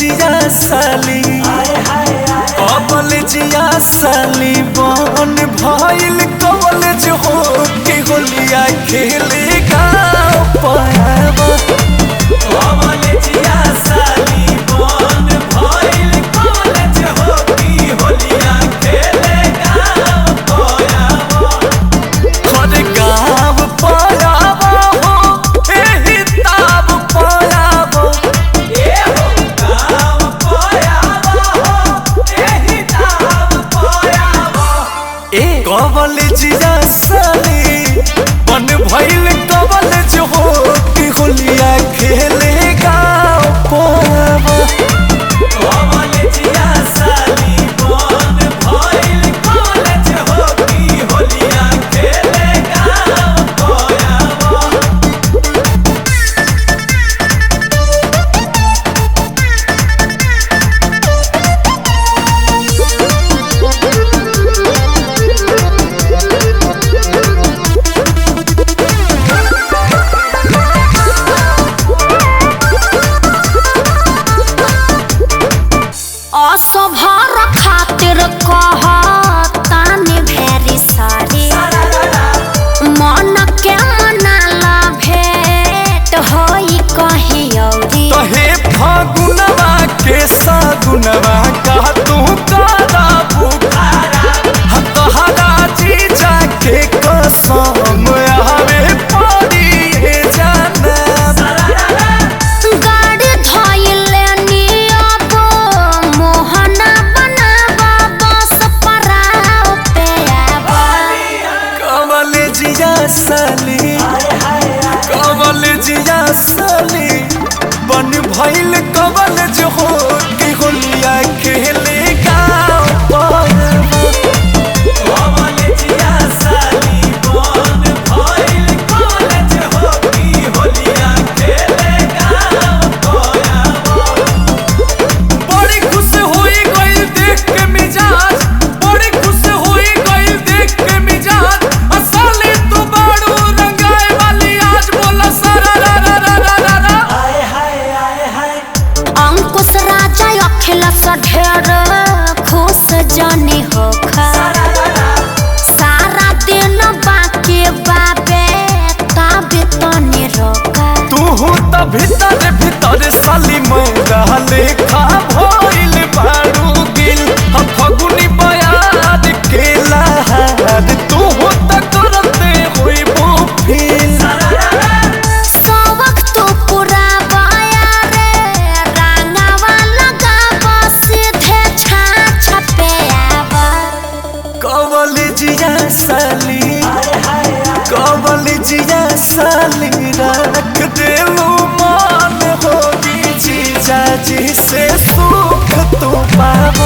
जिया साली जिया साली बन भइल कॉलेज हो के होलिया खेले गाँव पायाबा जिया साली बन भइल कॉलेज हो की होलिया खेले गाँव पायाबा हर गाँव पायाबा हो एही ताब पायाबा जिया साली बन भइल कॉलेज हो की होलिया खेले गाँव पायाबा जिया साली बन भइल कॉलेज हो की होलिया खेले गाँव पायाबा असभर खातिर कहतानी भेरी सारी मन के मनाला भेंट होई कहीं औरी कहे फागुनवा के सागुनवा का तू काला बुखारा तहरा जी जाके कसम आवे पड़ी है जाना गाड़ी धइले नियब मोहना बनाबा बस पराव पे आबा कमल जिया साली बन भइल कॉलेज हो के होलिया खेले गाँव पायाबा जिया साली बन भइल कॉलेज हो की होलिया खेले गाँव पायाबा बड़ी खुश होई गइल देख के मिजाज बड़ी खुश होई गइल देख के मिजाज असली तू बाड़ू रंगाए वाली आज बोला सारा रा रा रा रा रा रा अंकुश राजा अखिलेश ढेर खुश जानी होखा सारा दिन बाकी बाबे तब तनी रोका तू त भीतर साली मैं लेखा भइल बाड़ू गिल फगुनी बयार के लहार तू त करते होई वो फील सबक तो पूरा बाया रे रंगावा लगाबा सीधे छाछ पे आबा जिया साली रख देलू मान होगी जीजा जी से सुख तू पावा